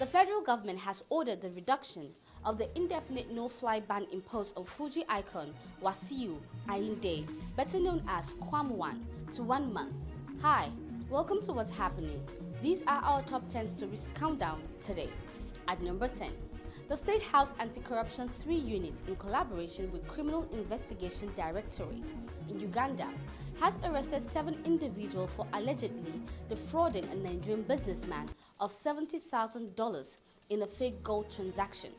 The federal government has ordered the reduction of the indefinite no-fly ban imposed on Fuji icon Wasiu Ayinde, better known as Kwam 1, to 1 month. Hi, welcome to What's Happening. These are our top 10 stories countdown today. At number 10, the State House Anti-Corruption 3 Unit, in collaboration with Criminal Investigation Directorate in Uganda, has arrested 7 individuals for allegedly defrauding a Nigerian businessman of $70,000 in a fake gold transaction.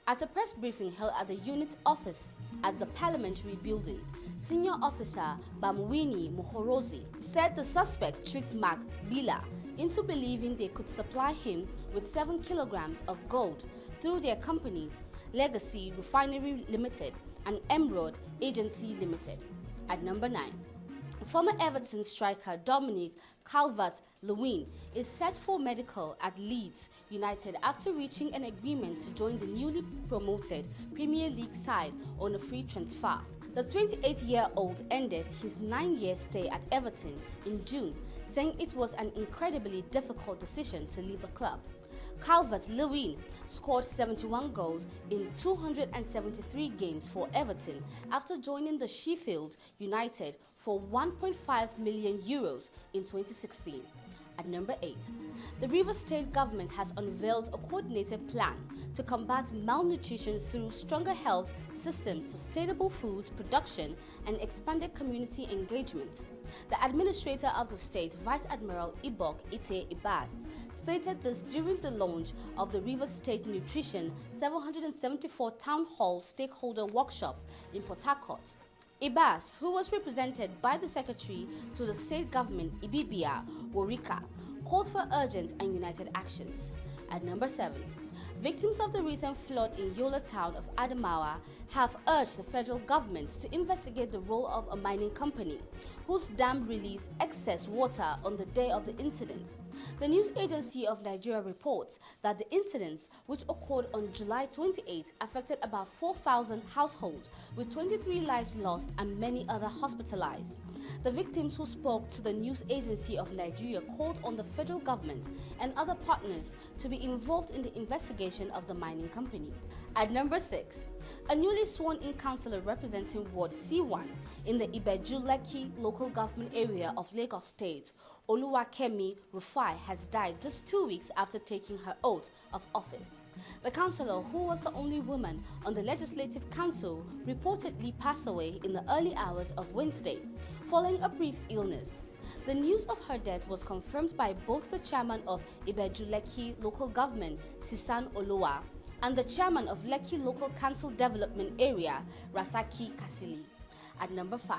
At a press briefing held at the unit's office at the Parliamentary Building, Senior Officer Bamwini Muhorozi said the suspect tricked Mark Bila into believing they could supply him with 7 kilograms of gold through their companies Legacy Refinery Limited and Emerald Agency Limited. At number 9, former Everton striker Dominic Calvert-Lewin is set for medical at Leeds United after reaching an agreement to join the newly promoted Premier League side on a free transfer. The 28-year-old ended his 9-year stay at Everton in June, saying it was an incredibly difficult decision to leave the club. Calvert-Lewin scored 71 goals in 273 games for Everton after joining the Sheffield United for €1.5 million in 2016. At number 8, the Rivers State government has unveiled a coordinated plan to combat malnutrition through stronger health systems, sustainable food production, and expanded community engagement. The administrator of the state, Vice Admiral Ibok Ite Ibas, stated this during the launch of the Rivers State Nutrition 774 Town Hall Stakeholder Workshop in Port Harcourt. Ibas, who was represented by the Secretary to the State Government Ibibia Worika, called for urgent and united actions. At number 7, victims of the recent flood in Yola town of Adamawa have urged the federal government to investigate the role of a mining company whose dam released excess water on the day of the incident. The news agency of Nigeria reports that the incident, which occurred on July 28, affected about 4,000 households, with 23 lives lost and many others hospitalized. The victims, who spoke to the news agency of Nigeria, called on the federal government and other partners to be involved in the investigation of the mining company. At number 6, a newly sworn-in councillor representing Ward C1 in the Ibeju-Lekki local government area of Lagos State, Oluwakemi Rufai, has died just 2 weeks after taking her oath of office. The councillor, who was the only woman on the Legislative Council, reportedly passed away in the early hours of Wednesday, following a brief illness. The news of her death was confirmed by both the chairman of Ibeju-Lekki local government, Sisan Olowa, and the chairman of Lekki Local Council Development Area, Rasaki Kasili. At number 5,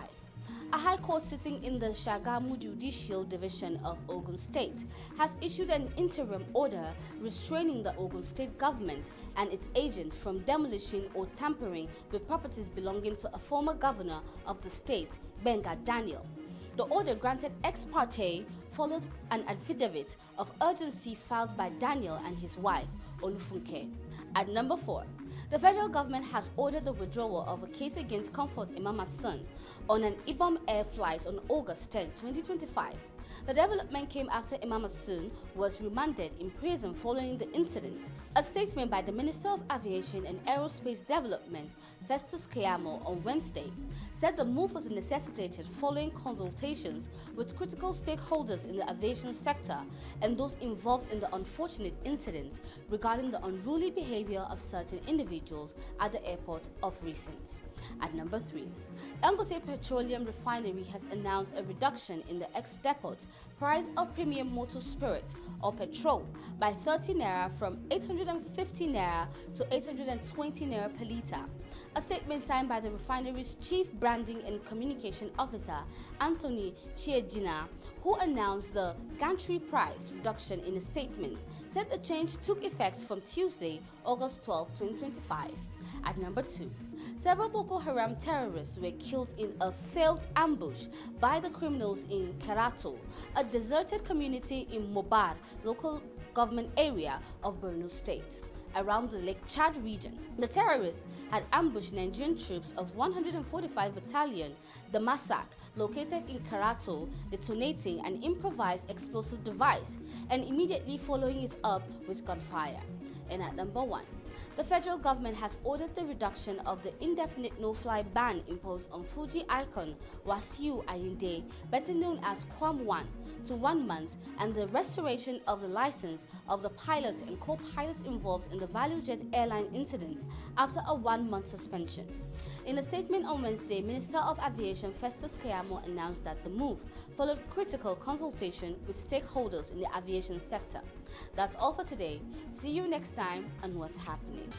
a high court sitting in the Shagamu Judicial Division of Ogun State has issued an interim order restraining the Ogun State government and its agents from demolishing or tampering with properties belonging to a former governor of the state, Gbenga Daniel. The order, granted ex parte, followed an affidavit of urgency filed by Daniel and his wife, Olufunke. At number 4, the federal government has ordered the withdrawal of a case against Comfort Imama's son on an Ibom air flight on August 10, 2025. The development came after Imama's son was remanded in prison following the incident. A statement by the Minister of Aviation and Aerospace Development, Festus Keyamo, on Wednesday said the move was necessitated following consultations with critical stakeholders in the aviation sector and those involved in the unfortunate incident regarding the unruly behavior of certain individuals at the airport of recent. At number 3, Dangote Petroleum Refinery has announced a reduction in the ex-depot price of premium motor spirit or Petrol by 30 naira from 850 naira to 820 naira per litre. A statement signed by the refinery's Chief Branding and Communication Officer, Anthony Chiejina, who announced the gantry price reduction in a statement, said the change took effect from Tuesday, August 12, 2025. At number 2, several Boko Haram terrorists were killed in a failed ambush by the criminals in Kerato, a deserted community in Mobar local government area of Borno State, around the Lake Chad region. The terrorists had ambushed Nigerian troops of 145 Battalion, the Masak, located in Karato, detonating an improvised explosive device and immediately following it up with gunfire. And at number 1, the federal government has ordered the reduction of the indefinite no-fly ban imposed on Fuji icon Wasiu Ayinde, better known as Kwam 1, to 1 month, and the restoration of the license of the pilots and co-pilots involved in the ValueJet airline incident after a 1-month suspension. In a statement on Wednesday, Minister of Aviation Festus Keyamo announced that the move followed critical consultation with stakeholders in the aviation sector. That's all for today. See you next time on What's Happening.